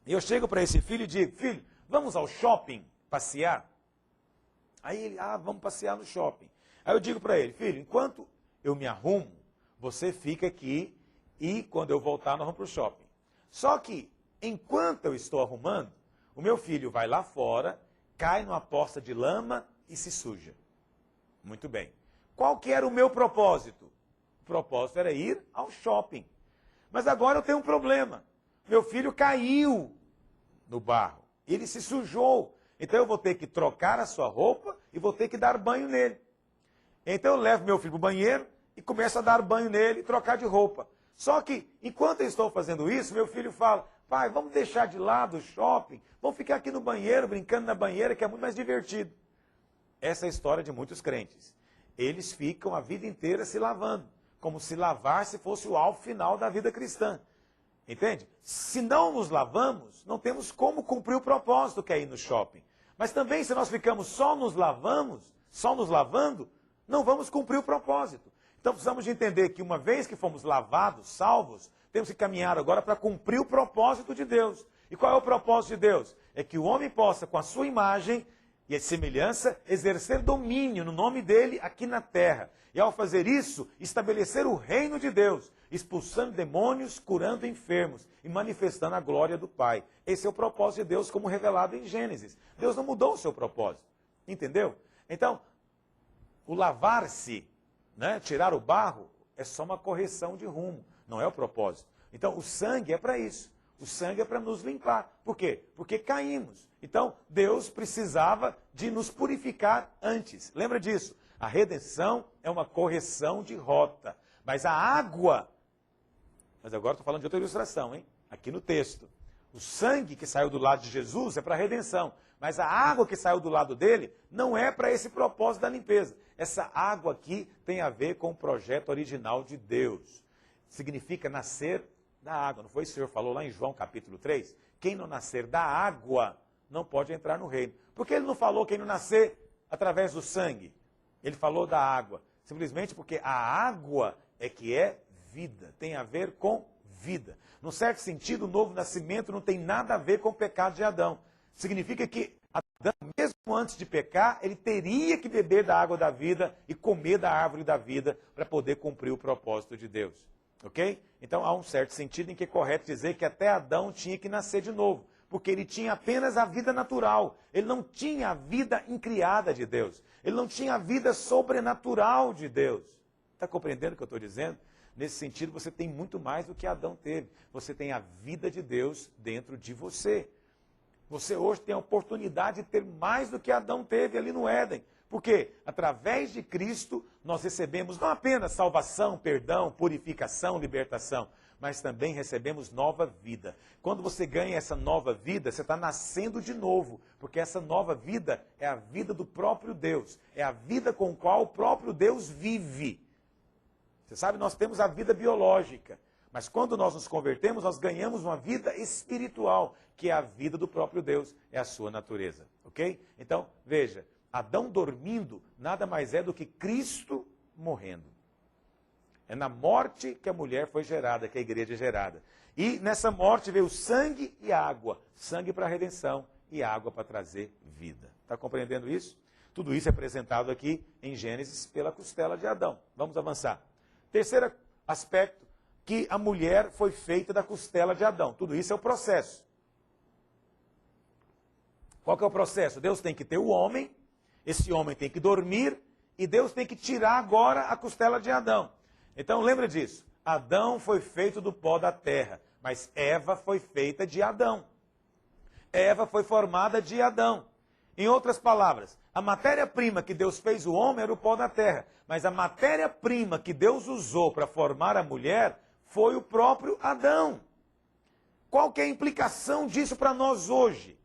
E eu chego para esse filho e digo: filho, vamos ao shopping passear? Aí ele: vamos passear no shopping. Aí eu digo para ele: filho, enquanto eu me arrumo, você fica aqui e quando eu voltar nós vamos para o shopping. Só que, enquanto eu estou arrumando, o meu filho vai lá fora, cai numa poça de lama e se suja. Muito bem. Qual que era o meu propósito? O propósito era ir ao shopping. Mas agora eu tenho um problema. Meu filho caiu no barro. Ele se sujou. Então eu vou ter que trocar a sua roupa e vou ter que dar banho nele. Então eu levo meu filho para o banheiro e começo a dar banho nele e trocar de roupa. Só que, enquanto eu estou fazendo isso, meu filho fala: pai, vamos deixar de lado o shopping, vamos ficar aqui no banheiro, brincando na banheira, que é muito mais divertido. Essa é a história de muitos crentes. Eles ficam a vida inteira se lavando, como se lavar-se fosse o alvo final da vida cristã. Entende? Se não nos lavamos, não temos como cumprir o propósito que é ir no shopping. Mas também, se nós ficamos só nos lavando, não vamos cumprir o propósito. Então precisamos de entender que uma vez que fomos lavados, salvos, temos que caminhar agora para cumprir o propósito de Deus. E qual é o propósito de Deus? É que o homem possa, com a sua imagem e a semelhança, exercer domínio no nome dele aqui na terra. E ao fazer isso, estabelecer o reino de Deus, expulsando demônios, curando enfermos e manifestando a glória do Pai. Esse é o propósito de Deus como revelado em Gênesis. Deus não mudou o seu propósito. Entendeu? Então, o lavar-se, tirar o barro, é só uma correção de rumo, não é o propósito. Então, o sangue é para isso. O sangue é para nos limpar. Por quê? Porque caímos. Então, Deus precisava de nos purificar antes. Lembra disso? A redenção é uma correção de rota. Mas a água... Mas agora estou falando de outra ilustração, hein? Aqui no texto. O sangue que saiu do lado de Jesus é para a redenção. Mas a água que saiu do lado dele não é para esse propósito da limpeza. Essa água aqui tem a ver com o projeto original de Deus. Significa nascer da água. Não foi isso que o Senhor falou lá em João capítulo 3? Quem não nascer da água não pode entrar no reino. Por que ele não falou quem não nascer através do sangue? Ele falou da água. Simplesmente porque a água é que é vida. Tem a ver com vida. Num certo sentido, o novo nascimento não tem nada a ver com o pecado de Adão. Significa que Adão, mesmo antes de pecar, ele teria que beber da água da vida e comer da árvore da vida para poder cumprir o propósito de Deus. Ok? Então há um certo sentido em que é correto dizer que até Adão tinha que nascer de novo. porque ele tinha apenas a vida natural. Ele não tinha a vida incriada de Deus. Ele não tinha a vida sobrenatural de Deus. Está compreendendo o que eu estou dizendo? Nesse sentido, você tem muito mais do que Adão teve. Você tem a vida de Deus dentro de você. Você hoje tem a oportunidade de ter mais do que Adão teve ali no Éden. Porque através de Cristo nós recebemos não apenas salvação, perdão, purificação, libertação, mas também recebemos nova vida. Quando você ganha essa nova vida, você está nascendo de novo, porque essa nova vida é a vida do próprio Deus, é a vida com a qual o próprio Deus vive. Você sabe, nós temos a vida biológica, mas quando nós nos convertemos, nós ganhamos uma vida espiritual, que é a vida do próprio Deus, é a sua natureza, ok? Então, veja, Adão dormindo nada mais é do que Cristo morrendo. É na morte que a mulher foi gerada, que a igreja é gerada. E nessa morte veio sangue e água. Sangue para a redenção e água para trazer vida. Está compreendendo isso? Tudo isso é apresentado aqui em Gênesis pela costela de Adão. Vamos avançar. Terceiro aspecto, que a mulher foi feita da costela de Adão. Tudo isso é o processo. Qual que é o processo? Deus tem que ter o homem, esse homem tem que dormir, e Deus tem que tirar agora a costela de Adão. Então lembra disso, Adão foi feito do pó da terra, mas Eva foi feita de Adão. Eva foi formada de Adão. Em outras palavras, a matéria-prima que Deus fez o homem era o pó da terra, mas a matéria-prima que Deus usou para formar a mulher foi o próprio Adão. Qual que é a implicação disso para nós hoje?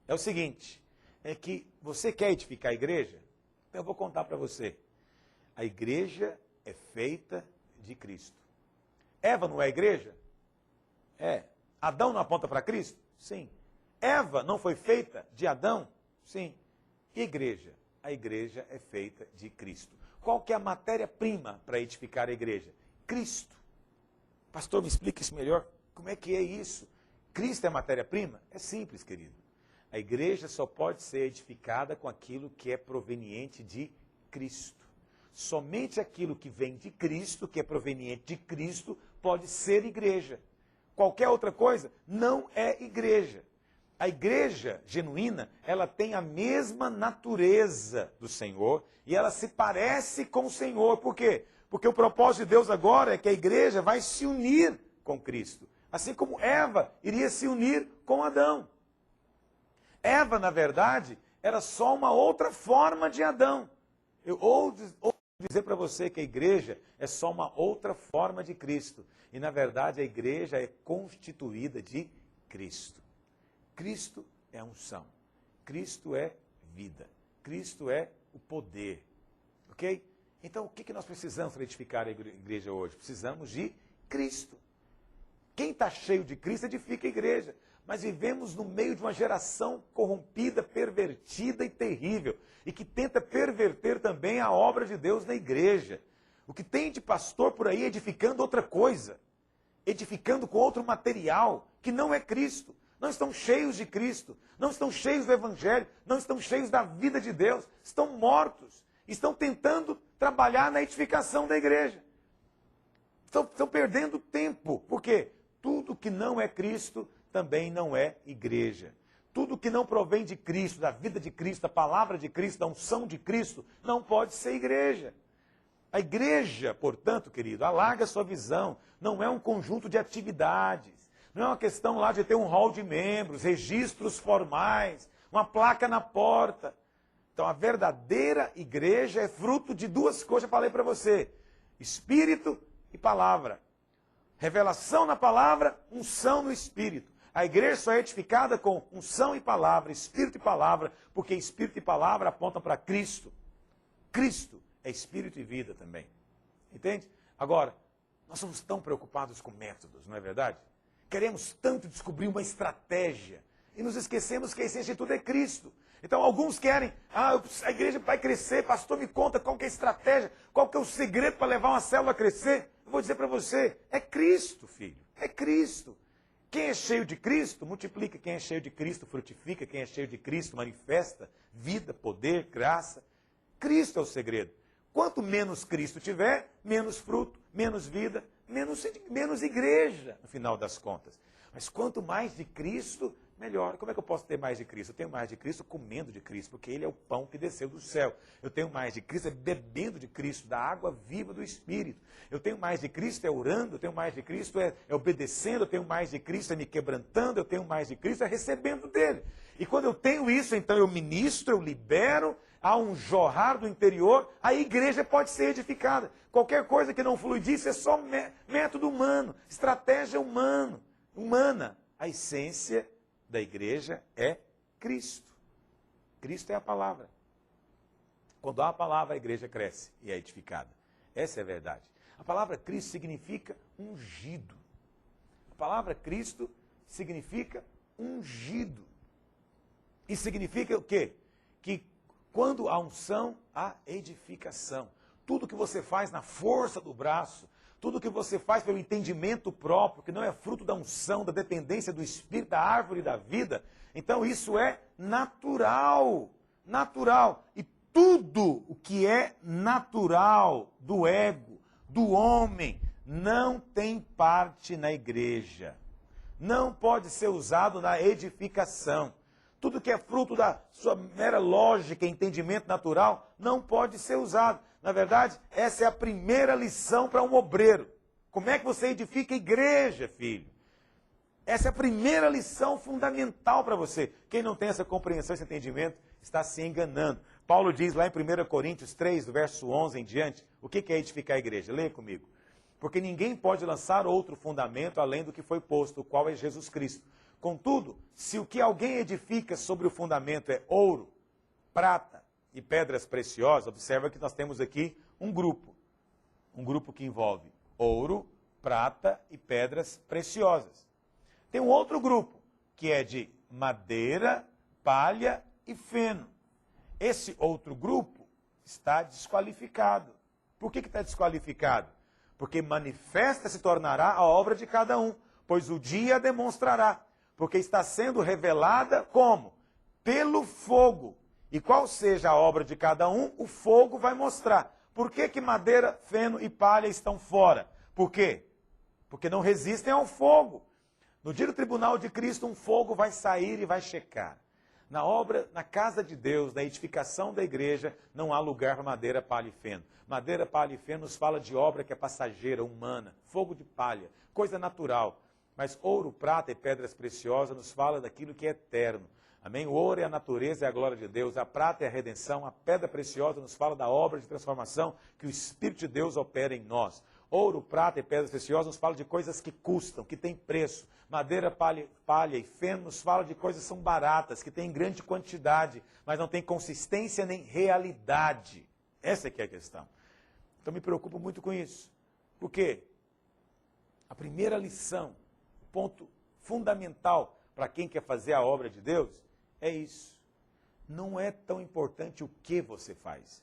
É o seguinte, é que você quer edificar a igreja? Então eu vou contar para você. A igreja é feita de Cristo. Eva não é a igreja? É. Adão não aponta para Cristo? Sim. Eva não foi feita de Adão? Sim. E igreja? A igreja é feita de Cristo. Qual que é a matéria-prima para edificar a igreja? Cristo. Pastor, me explica isso melhor. Como é que é isso? Cristo é a matéria-prima? É simples, querido. A igreja só pode ser edificada com aquilo que é proveniente de Cristo. Somente aquilo que vem de Cristo, que é proveniente de Cristo, pode ser igreja. Qualquer outra coisa não é igreja. A igreja genuína, ela tem a mesma natureza do Senhor e ela se parece com o Senhor. Por quê? Porque o propósito de Deus agora é que a igreja vai se unir com Cristo. Assim como Eva iria se unir com Adão. Eva, na verdade, era só uma outra forma de Adão. Eu ouso dizer para você que a igreja é só uma outra forma de Cristo. E, na verdade, a igreja é constituída de Cristo. Cristo é unção. Cristo é vida. Cristo é o poder. Ok? Então, o que nós precisamos para edificar a igreja hoje? Precisamos de Cristo. Quem está cheio de Cristo edifica a igreja. Mas vivemos no meio de uma geração corrompida, pervertida e terrível, e que tenta perverter também a obra de Deus na igreja. O que tem de pastor por aí edificando outra coisa, edificando com outro material, que não é Cristo. Não estão cheios de Cristo, não estão cheios do Evangelho, não estão cheios da vida de Deus, estão mortos, estão tentando trabalhar na edificação da igreja. Estão perdendo tempo, por quê? Tudo que não é Cristo também não é igreja. Tudo que não provém de Cristo, da vida de Cristo, da palavra de Cristo, da unção de Cristo, não pode ser igreja. A igreja, portanto, querido, alarga a sua visão, não é um conjunto de atividades, não é uma questão lá de ter um hall de membros, registros formais, uma placa na porta. Então, a verdadeira igreja é fruto de duas coisas, eu falei para você, Espírito e palavra. Revelação na palavra, unção no Espírito. A igreja só é edificada com unção e palavra, Espírito e palavra, porque Espírito e palavra apontam para Cristo. Cristo é Espírito e vida também. Entende? Agora, nós somos tão preocupados com métodos, não é verdade? Queremos tanto descobrir uma estratégia e nos esquecemos que a essência de tudo é Cristo. Então, alguns querem, a igreja vai crescer, pastor, me conta qual que é a estratégia, qual que é o segredo para levar uma célula a crescer. Eu vou dizer para você, é Cristo, filho, é Cristo. Quem é cheio de Cristo, multiplica. Quem é cheio de Cristo, frutifica. Quem é cheio de Cristo, manifesta vida, poder, graça. Cristo é o segredo. Quanto menos Cristo tiver, menos fruto, menos vida, menos igreja, no final das contas. Mas quanto mais de Cristo, melhor. Como é que eu posso ter mais de Cristo? Eu tenho mais de Cristo comendo de Cristo, porque Ele é o pão que desceu do céu. Eu tenho mais de Cristo bebendo de Cristo, da água viva do Espírito. Eu tenho mais de Cristo orando, eu tenho mais de Cristo obedecendo, eu tenho mais de Cristo me quebrantando, eu tenho mais de Cristo recebendo dele. E quando eu tenho isso, então eu ministro, eu libero, há um jorrar do interior, a igreja pode ser edificada. Qualquer coisa que não flui disso é só método humano, estratégia humana. A essência da igreja é Cristo. Cristo é a palavra. Quando há a palavra, a igreja cresce e é edificada. Essa é a verdade. A palavra Cristo significa ungido. A palavra Cristo significa ungido. E significa o quê? Que quando há unção, há edificação. Tudo que você faz na força do braço, tudo que você faz pelo entendimento próprio, que não é fruto da unção, da dependência do Espírito, da árvore da vida, então isso é natural. Natural. E tudo o que é natural do ego, do homem, não tem parte na igreja. Não pode ser usado na edificação. Tudo que é fruto da sua mera lógica e entendimento natural não pode ser usado. Na verdade, essa é a primeira lição para um obreiro. Como é que você edifica a igreja, filho? Essa é a primeira lição fundamental para você. Quem não tem essa compreensão, esse entendimento, está se enganando. Paulo diz lá em 1 Coríntios 3, do verso 11 em diante, o que é edificar a igreja? Leia comigo. Porque ninguém pode lançar outro fundamento além do que foi posto, o qual é Jesus Cristo. Contudo, se o que alguém edifica sobre o fundamento é ouro, prata e pedras preciosas, observa que nós temos aqui um grupo que envolve ouro, prata e pedras preciosas. Tem um outro grupo, que é de madeira, palha e feno. Esse outro grupo está desqualificado. Por que está desqualificado? Porque manifesta se tornará a obra de cada um, pois o dia demonstrará. Porque está sendo revelada como? Pelo fogo. E qual seja a obra de cada um, o fogo vai mostrar. Por que madeira, feno e palha estão fora? Por quê? Porque não resistem ao fogo. No dia do tribunal de Cristo, um fogo vai sair e vai checar. Na obra, na casa de Deus, na edificação da igreja, não há lugar para madeira, palha e feno. Madeira, palha e feno nos fala de obra que é passageira, humana, fogo de palha, coisa natural. Mas ouro, prata e pedras preciosas nos fala daquilo que é eterno. Amém? O ouro é a natureza e a glória de Deus, a prata é a redenção, a pedra preciosa nos fala da obra de transformação que o Espírito de Deus opera em nós. Ouro, prata e pedras preciosas nos fala de coisas que custam, que têm preço. Madeira, palha e feno nos fala de coisas que são baratas, que têm grande quantidade, mas não têm consistência nem realidade. Essa é que é a questão. Então me preocupo muito com isso. Por quê? A primeira lição, ponto fundamental para quem quer fazer a obra de Deus, é isso. Não é tão importante o que você faz,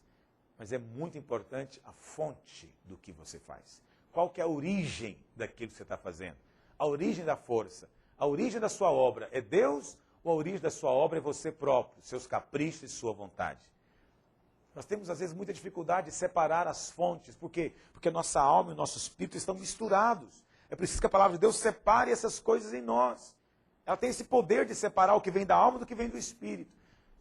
mas é muito importante a fonte do que você faz. Qual que é a origem daquilo que você está fazendo? A origem da força, a origem da sua obra é Deus ou a origem da sua obra é você próprio, seus caprichos e sua vontade? Nós temos, às vezes, muita dificuldade de separar as fontes. Por quê? Porque a nossa alma e o nosso espírito estão misturados. É preciso que a palavra de Deus separe essas coisas em nós. Ela tem esse poder de separar o que vem da alma do que vem do espírito.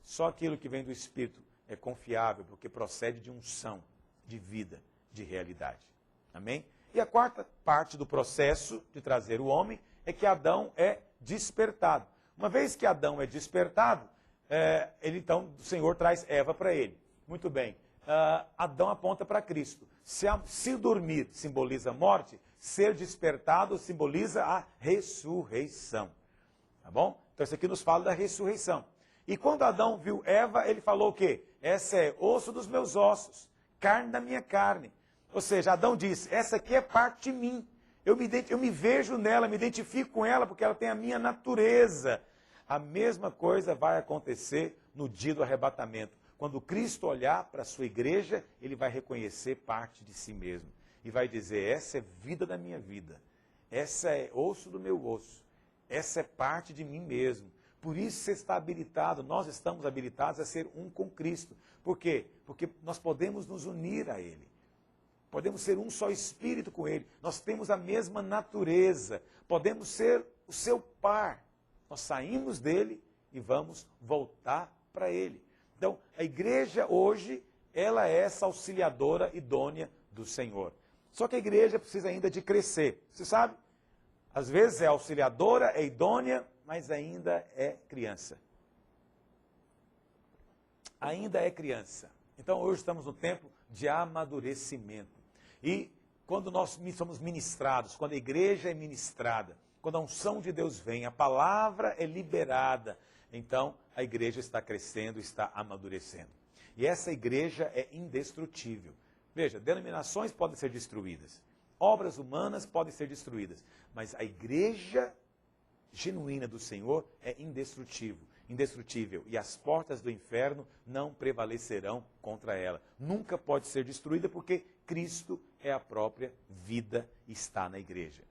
Só aquilo que vem do espírito é confiável, porque procede de unção, de vida, de realidade. Amém? E a quarta parte do processo de trazer o homem é que Adão é despertado. Uma vez que Adão é despertado, então o Senhor traz Eva para ele. Muito bem. Adão aponta para Cristo. Se dormir simboliza a morte, ser despertado simboliza a ressurreição. Tá bom? Então isso aqui nos fala da ressurreição. E quando Adão viu Eva, ele falou o quê? Essa é osso dos meus ossos, carne da minha carne. Ou seja, Adão disse, essa aqui é parte de mim. Eu me vejo nela, me identifico com ela, porque ela tem a minha natureza. A mesma coisa vai acontecer no dia do arrebatamento. Quando Cristo olhar para a sua igreja, ele vai reconhecer parte de si mesmo. E vai dizer, essa é vida da minha vida. Essa é osso do meu osso. Essa é parte de mim mesmo. Por isso você está habilitado, nós estamos habilitados a ser um com Cristo. Por quê? Porque nós podemos nos unir a Ele. Podemos ser um só espírito com Ele. Nós temos a mesma natureza. Podemos ser o seu par. Nós saímos dele e vamos voltar para ele. Então, a igreja hoje, ela é essa auxiliadora idônea do Senhor. Só que a igreja precisa ainda de crescer. Você sabe? Às vezes é auxiliadora, é idônea, mas ainda é criança. Ainda é criança. Então, hoje estamos no tempo de amadurecimento. E quando nós somos ministrados, quando a igreja é ministrada, quando a unção de Deus vem, a palavra é liberada, então a igreja está crescendo, está amadurecendo. E essa igreja é indestrutível. Veja, denominações podem ser destruídas, obras humanas podem ser destruídas, mas a igreja genuína do Senhor é indestrutível, e as portas do inferno não prevalecerão contra ela. Nunca pode ser destruída porque Cristo é a própria vida e está na igreja.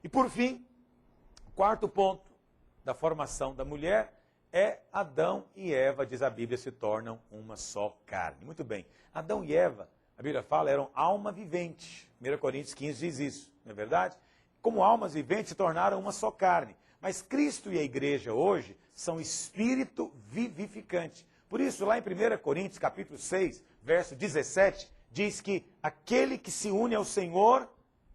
E por fim, quarto ponto da formação da mulher é Adão e Eva, diz a Bíblia, se tornam uma só carne. Muito bem, Adão e Eva, a Bíblia fala, eram alma vivente. 1 Coríntios 15 diz isso, não é verdade? Como almas viventes se tornaram uma só carne. Mas Cristo e a igreja hoje são espírito vivificante. Por isso, lá em 1 Coríntios, capítulo 6, verso 17, diz que aquele que se une ao Senhor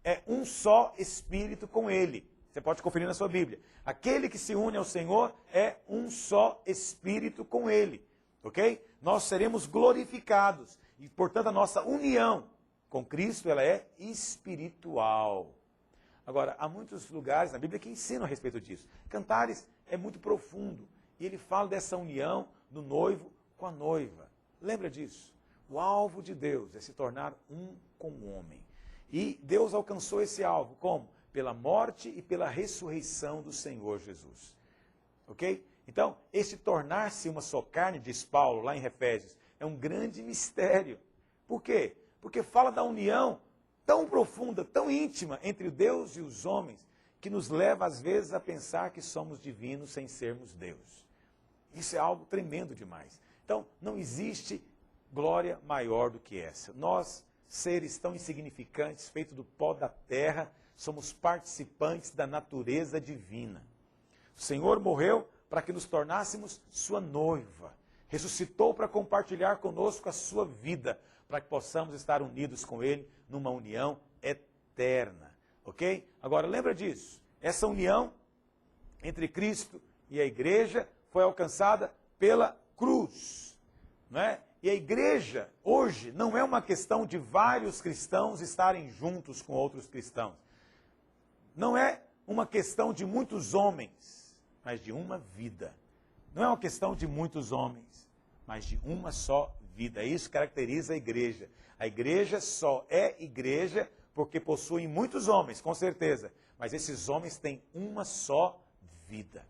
é um só espírito com ele. Você pode conferir na sua Bíblia. Aquele que se une ao Senhor é um só espírito com ele. Ok? Nós seremos glorificados. E, portanto, a nossa união com Cristo, ela é espiritual. Agora, há muitos lugares na Bíblia que ensinam a respeito disso. Cantares é muito profundo. E ele fala dessa união do noivo com a noiva. Lembra disso? O alvo de Deus é se tornar um com o homem. E Deus alcançou esse alvo. Como? Pela morte e pela ressurreição do Senhor Jesus. Ok? Então, esse tornar-se uma só carne, diz Paulo lá em Efésios, é um grande mistério. Por quê? Porque fala da união tão profunda, tão íntima entre Deus e os homens, que nos leva às vezes a pensar que somos divinos sem sermos Deus. Isso é algo tremendo demais. Então, não existe glória maior do que essa. Nós, seres tão insignificantes, feitos do pó da terra, somos participantes da natureza divina. O Senhor morreu para que nos tornássemos sua noiva. Ressuscitou para compartilhar conosco a sua vida, para que possamos estar unidos com Ele numa união eterna. Ok? Agora, lembra disso. Essa união entre Cristo e a igreja foi alcançada pela cruz. Não é? E a igreja, hoje, não é uma questão de vários cristãos estarem juntos com outros cristãos. Não é uma questão de muitos homens, mas de uma vida. Não é uma questão de muitos homens, mas de uma só vida. Isso caracteriza a igreja. A igreja só é igreja porque possui muitos homens, com certeza. Mas esses homens têm uma só vida.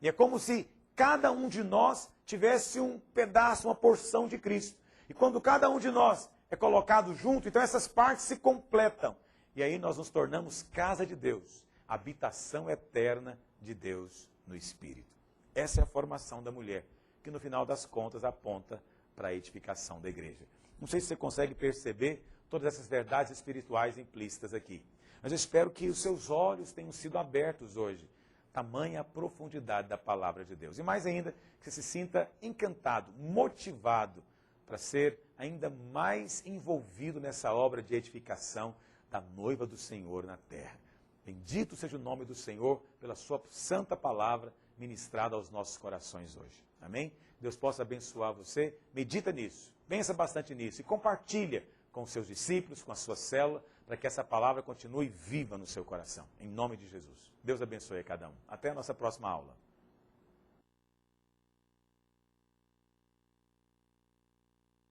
E é como se cada um de nós tivesse um pedaço, uma porção de Cristo. E quando cada um de nós é colocado junto, então essas partes se completam. E aí nós nos tornamos casa de Deus, habitação eterna de Deus no Espírito. Essa é a formação da mulher, que no final das contas aponta para a edificação da igreja. Não sei se você consegue perceber todas essas verdades espirituais implícitas aqui. Mas eu espero que os seus olhos tenham sido abertos hoje. Tamanha a profundidade da palavra de Deus. E mais ainda, que você se sinta encantado, motivado para ser ainda mais envolvido nessa obra de edificação da noiva do Senhor na terra. Bendito seja o nome do Senhor pela sua santa palavra ministrada aos nossos corações hoje. Amém? Deus possa abençoar você. Medita nisso, pensa bastante nisso e compartilha com os seus discípulos, com a sua célula, para que essa palavra continue viva no seu coração. Em nome de Jesus. Deus abençoe a cada um. Até a nossa próxima aula.